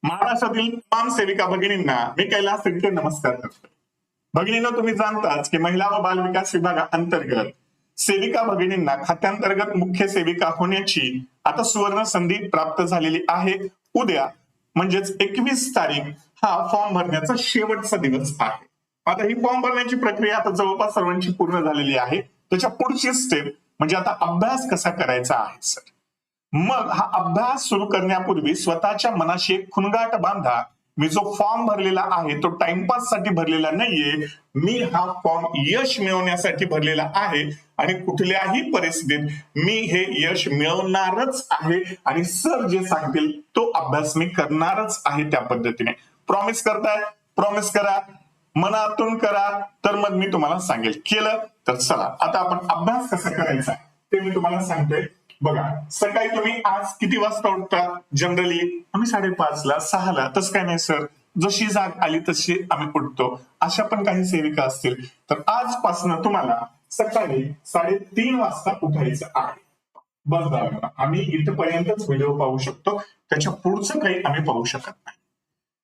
महाराष्ट्रातील तमाम सेविका भगिनींना मी कैलास तिर्के नमस्कार करतो. भगिनींनो, तुम्ही जाणताच की महिला व बाल विकास विभागाअंतर्गत सेविका भगिनींना खात्यांतर्गत मुख्य सेविका होण्याची आता सुवर्ण संधी प्राप्त झालेली आहे. उद्या म्हणजेच 21 तारीख हा फॉर्म भरण्याचा शेवटचा दिवस आहे. आता ही फॉर्म भरण्याची प्रक्रिया आता जवळपास सर्वांची पूर्ण झालेली आहे. त्याच्या पुढची स्टेप म्हणजे आता अभ्यास कसा करायचा आहे सर. मग हा अभ्यास सुरू करण्यापूर्वी स्वतःच्या मनाशी एक खुणगाट बांधा. मी जो फॉर्म भरलेला आहे तो टाइमपास साठी भरलेला नाहीये. मी हा फॉर्म यश मिळवण्यासाठी भरलेला आहे आणि कुठल्याही परिस्थितीत मी हे यश मिळवणारच आहे आणि सर जे सांगतील तो अभ्यास मी करणारच आहे. त्या पद्धतीने प्रॉमिस करताय, प्रॉमिस करा, मनातून करा, तर मग मी तुम्हाला सांगेल. केलं तर चला आता आपण अभ्यास कसा करायचा ते मी तुम्हाला सांगतोय. बघा, सकाळी तुम्ही आज किती वाजता उठता? जनरली आम्ही 5:30ला 6ला. तसं काय नाही सर, जशी जाग आली तशी आम्ही उठतो. अशा पण काही सेविका असतील तर आजपासून तुम्हाला सकाळी 3:30 वाजता उठायचं आहे. बस झालं. आम्ही इथपर्यंतच व्हिडिओ पाहू शकतो, त्याच्या पुढचं काही आम्ही पाहू शकत नाही.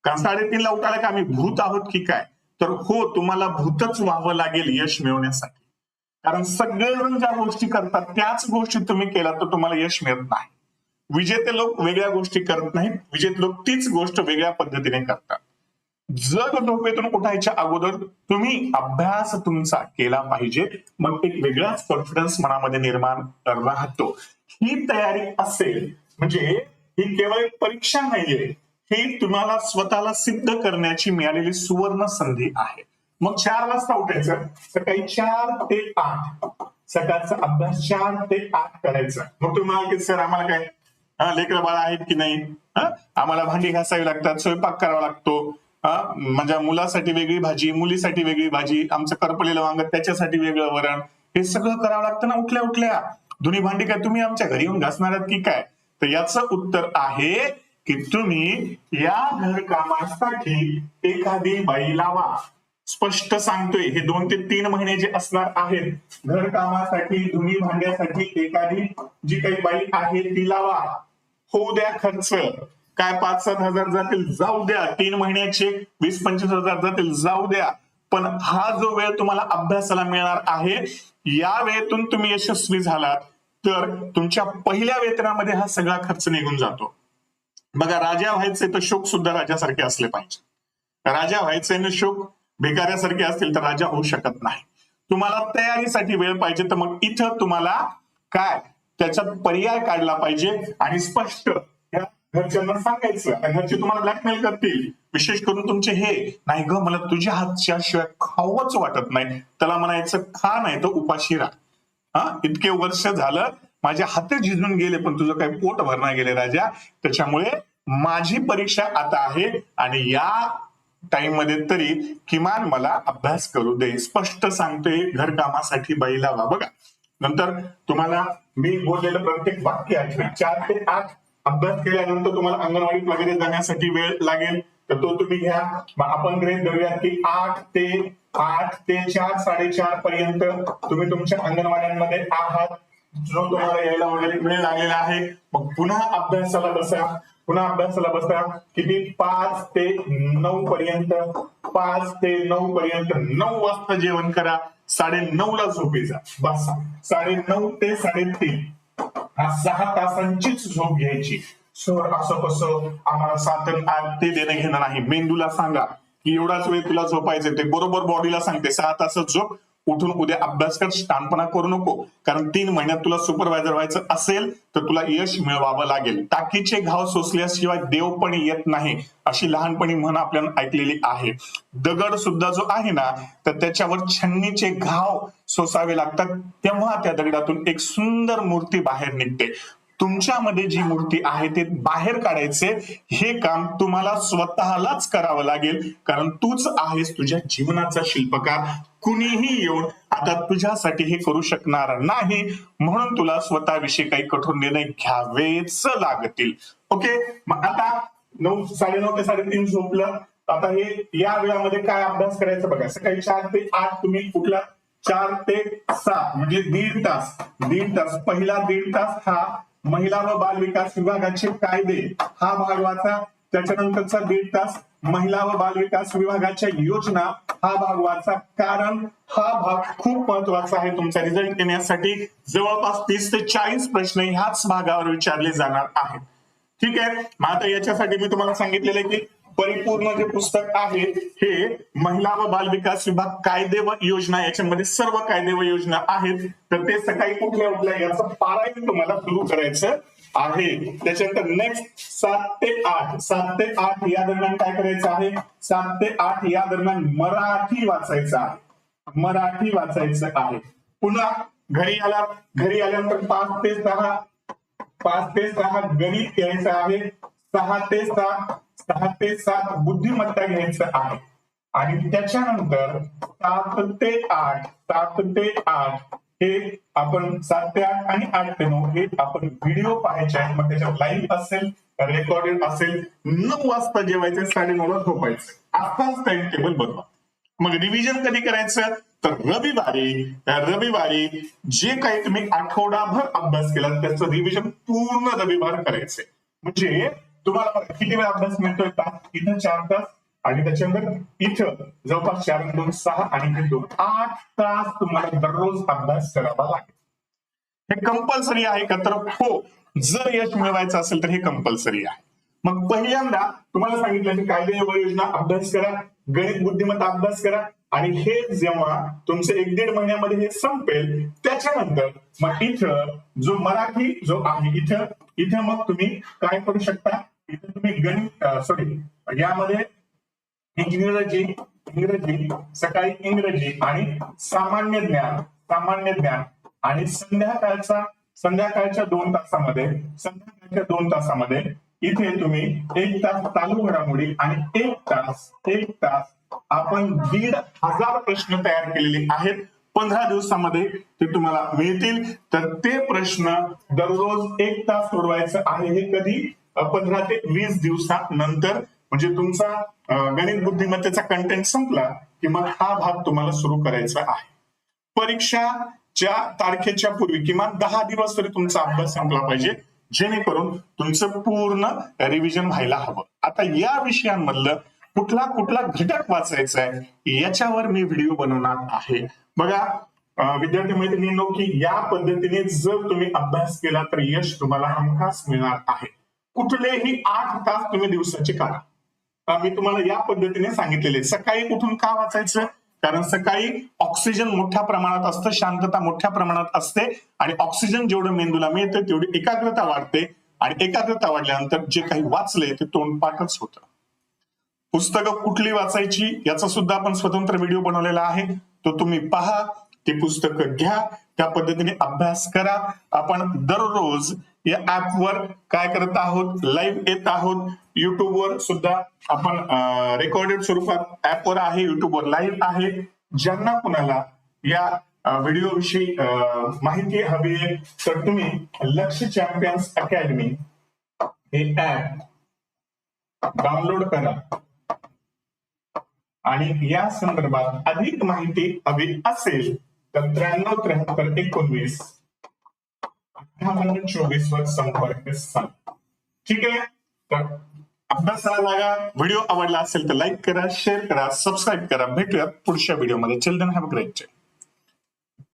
कारण 3:30ला उठायला का आम्ही भूत आहोत की काय? तर हो, तुम्हाला भूतच व्हावं लागेल यश मिळवण्यासाठी. कारण सगळेजण ज्या गोष्टी करतात त्याच गोष्टी तुम्ही केला तर तुम्हाला यश मिळत नाही. विजेते लोक वेगळ्या गोष्टी करत नाहीत, विजेते लोक तीच गोष्ट वेगळ्या पद्धतीने करतात. जर झोपेतून उठायच्या अगोदर तुम्ही अभ्यास तुमचा केला पाहिजे, मग एक वेगळाच कॉन्फिडन्स मनामध्ये निर्माण राहतो. ही तयारी असेल म्हणजे ही केवळ एक परीक्षा नाहीये, ही तुम्हाला स्वतःला सिद्ध करण्याची मिळालेली सुवर्ण संधी आहे. मग 4 वाजता उठायचं. सकाळी 4 ते 8 सकाळचा अभ्यास 4 ते 8 करायचा. मग तुम्हाला की सर आम्हाला काय लेकरं बाळ आहेत की नाही, आम्हाला भांडी घासावी लागतात, स्वयंपाक करावा लागतो, म्हणजे मुलासाठी वेगळी भाजी, मुलीसाठी वेगळी भाजी, आमचं करपलेलं वांग त्याच्यासाठी वेगळं वरण, हे सगळं करावं लागतं ना उठल्या उठल्या. धुणी भांडी काय तुम्ही आमच्या घरी येऊन घासणार आहात की काय? तर याचं उत्तर आहे की तुम्ही या घरकामासाठी एखादी बाई लावा. स्पष्ट सांगतोय, हे 2 ते 3 महिने जे असणार आहेत घरकामासाठी, धुणी भांड्यासाठी एखादी जी काही बाई आहे ती लावा. होऊ द्या खर्च, काय 5-7 हजार जातील जाऊ द्या, 3 महिन्याचे 20-25 हजार जातील जाऊ द्या, पण हा जो वेळ तुम्हाला अभ्यासाला मिळणार आहे या वेळेतून तुम्ही यशस्वी झालात तर तुमच्या पहिल्या वेतनामध्ये हा सगळा खर्च निघून जातो. बघा, राजा व्हायचे तर शोक सुद्धा राजासारखे असले पाहिजे. राजा व्हायचे ना शोक भिकाऱ्यासारखे असतील तर राजा होऊ शकत नाही. तुम्हाला तयारीसाठी वेळ पाहिजे, तर मग इथं तुम्हाला काय त्याच्यात पर्याय काढला पाहिजे आणि स्पष्ट या घरच्यांना सांगायचं. घरचे तुम्हाला ब्लॅकमेल करतील, विशेष करून तुमचे हे नाही ग मला तुझ्या हातच्या शिवाय खावंच वाटत नाही, त्याला म्हणायचं खा नाही तर उपाशी राहा. इतके वर्ष झालं माझे हात झिजून गेले पण तुझं काही पोट भरणार गेले राजा, त्याच्यामुळे माझी परीक्षा आता आहे आणि या टाइम मध्ये तरी किमान मला अभ्यास करू दे. स्पष्ट सांगतोय, घरकामासाठी बाई लावा. बघा, नंतर तुम्हाला मी बोललेलं प्रत्येक वाक्य आहे. 4 ते 8 अभ्यास केल्यानंतर तुम्हाला अंगणवाडीत वगैरे जाण्यासाठी वेळ लागेल तर तो तुम्ही घ्या. मग आपण गृहीत धरूया की 8 ते 4 4:30 पर्यंत तुम्ही तुमच्या अंगणवाड्यांमध्ये आहात, जो तुम्हाला यायला वगैरे वेळ लागलेला आहे. मग पुन्हा अभ्यासाला बसा. किती? 5 ते 9 पर्यंत. 5 ते 9 पर्यंत 9 वाजता जेवण करा, 9:30ला झोपी जा. बसा. 9:30 ते 3:30 हा 6 तासांचीच झोप घ्यायची. सर असं कसं, आम्हाला 7 आणि 8 ते देणं घेणं नाही. मेंदूला सांगा की एवढाच वेळ तुला झोपायचं, ते बरोबर बॉडीला सांगते 6 तासच झोप, उठून उद्या अभ्यास कर, शानपणा करू नको. कारण 3 महिन्यात तुला सुपरवायझर व्हायचं असेल तर तुला यश मिळवावं लागेल. टाकीचे घाव सोसल्याशिवाय देव पण येत नाही, अशी लहानपणी म्हण आपल्याला ऐकलेली आहे. दगड सुद्धा जो आहे ना तर त्याच्यावर छन्नीचे घाव सोसावे लागतात, तेव्हा त्या दगडातून एक सुंदर मूर्ती बाहेर निघते. तुमच्यामध्ये जी मूर्ती आहे ते बाहेर काढायचे हे काम तुम्हाला स्वतःलाच करावं लागेल, कारण तूच आहेस तुझ्या जीवनाचा शिल्पकार. कुणीही येऊन आता तुझ्यासाठी हे करू शकणार नाही, म्हणून तुला स्वतःविषयी काही कठोर निर्णय घ्यावेच लागतील. ओके, मग आता 9:30 ते 3:30 झोपलं. आता हे या वेळामध्ये काय अभ्यास करायचा बघा. सकाळी 4 ते 8 तुम्ही उठला, 4 ते 6 म्हणजे 1.5 तास. पहिला 1.5 तास हा महिला व बाल विकास विभागाचे कायदे हा भाग वाचा. त्याच्यानंतरचा 1.5 तास महिला व बाल विकास विभागाच्या योजना हा भाग वाचा, कारण हा भाग खूप महत्वाचा आहे तुमचा रिझल्ट येण्यासाठी. जवळपास 30 ते 40 प्रश्न ह्याच भागावर विचारले जाणार आहेत. ठीक आहे. मग आता याच्यासाठी मी तुम्हाला सांगितलेलं आहे की परिपूर्ण जे पुस्तक आहे हे महिला व बाल विकास विभाग कायदे व योजना, याच्यामध्ये सर्व कायदे व योजना आहेत. तर ते सकाळी कुठल्या उठल्या याचं पारायण तुम्हाला सुरू करायचं आहे. त्याच्यानंतर नेक्स्ट 7 ते 8 या दरम्यान काय करायचं आहे? 7 ते 8 या दरम्यान मराठी वाचायचं आहे. मराठी वाचायचं आहे. पुन्हा घरी आल्यानंतर 5 ते 6 गणित घ्यायचं आहे. 6 ते 7 बुद्धिमत्ता घ्यायचं आहे. आणि त्याच्यानंतर 7 ते 8 हे आपण 7 ते 8 आणि 8 ते 9 हे आपण व्हिडिओ पाहायचे आहेत. मग त्याच्यात लाईव्ह असेल, रेकॉर्डेड असेल. 9 वाजता जेवायचं, 9:30 ला झोपायचं. आताच टाइम टेबल बनवा. मग रिव्हिजन कधी करायचं? तर रविवारी जे काही तुम्ही आठवडाभर अभ्यास केला त्याचं रिव्हिजन पूर्ण रविवार करायचंय. म्हणजे तुम्हाला किती वेळ अभ्यास मिळतोय? इथं 4 तास आणि त्याच्यानंतर इथं जवळपास 4 आणि 2 6 आणि 2 8 तास तुम्हाला दररोज अभ्यास करावा लागेल. हे कंपल्सरी आहे का? तर हो, जर यश मिळवायचं असेल तर हे कंपल्सरी आहे. मग पहिल्यांदा तुम्हाला सांगितलं की कायदे व योजना अभ्यास करा, गणित बुद्धिमत्ता अभ्यास करा, आणि हे जेव्हा तुमचे 1-1.5 महिन्यामध्ये हे संपेल त्याच्यानंतर मग इथं जो मराठी जो आहे इथं मग तुम्ही काय करू शकता? इथं तुम्ही गणित यामध्ये इंग्रजी सकाळी इंग्रजी आणि सामान्य ज्ञान आणि संध्याकाळच्या 2 तासामध्ये इथे तुम्ही 1 तास चालू घडामोडी आणि 1 तास आपण 1,500 प्रश्न तयार केलेले आहेत. 15 दिवसामध्ये ते तुम्हाला मिळतील. तर ते प्रश्न दररोज 1 तास सोडवायचं आहे. हे कधी? 15 ते 20 दिवसानंतर. म्हणजे तुमचा गणित बुद्धिमत्तेचा कंटेंट संपला की मग हा भाग तुम्हाला सुरू करायचा आहे. परीक्षाच्या तारखेच्या पूर्वी किमान 10 दिवस तरी तुमचा अभ्यास संपला पाहिजे, जेणेकरून तुमचं पूर्ण रिव्हिजन व्हायला हवं. आता या विषयांमधलं कुठला घटक वाचायचा आहे याच्यावर मी व्हिडिओ बनवणार आहे. बघा विद्यार्थी मैत्रिणींनो, की या पद्धतीने जर तुम्ही अभ्यास केला तर यश तुम्हाला हमखास मिळणार आहे. कुठलेही 8 तास तुम्ही दिवसाचे काढा. मी तुम्हाला या पद्धतीने सांगितलेले. सकाळी उठून का वाचायचं? कारण सकाळी ऑक्सिजन मोठ्या प्रमाणात असतं, शांतता मोठ्या प्रमाणात असते, आणि ऑक्सिजन जेवढं मेंदूला मिळतं तेवढी एकाग्रता वाढते, आणि एकाग्रता वाढल्यानंतर जे काही वाचले ते तोंडपाठच होतं. पुस्तकं कुठली वाचायची याचा सुद्धा आपण स्वतंत्र व्हिडिओ बनवलेला आहे, तो तुम्ही पहा, ती पुस्तकं घ्या, त्या पद्धतीने अभ्यास करा. आपण दररोज या ऍपवर काय करत आहोत? लाईव्ह येत आहोत. युट्यूबवर सुद्धा आपण रेकॉर्डेड स्वरूपात ऍपवर आहे, युट्यूबवर लाईव्ह आहे. ज्यांना कुणाला या व्हिडिओ विषयी माहिती हवी आहे तर तुम्ही लक्ष्य चॅम्पियन्स अकॅडमी हे ऍप डाउनलोड करा, आणि या संदर्भात अधिक माहिती हवी असेल तर 93 73 19 28 वर संपर्क साधा. ठीक आहे. तर अभ्यासाला लागा. व्हिडिओ आवडला असेल तर लाईक करा, शेअर करा, सबस्क्राईब करा. भेटूया पुढच्या व्हिडिओमध्ये. Children have a great day.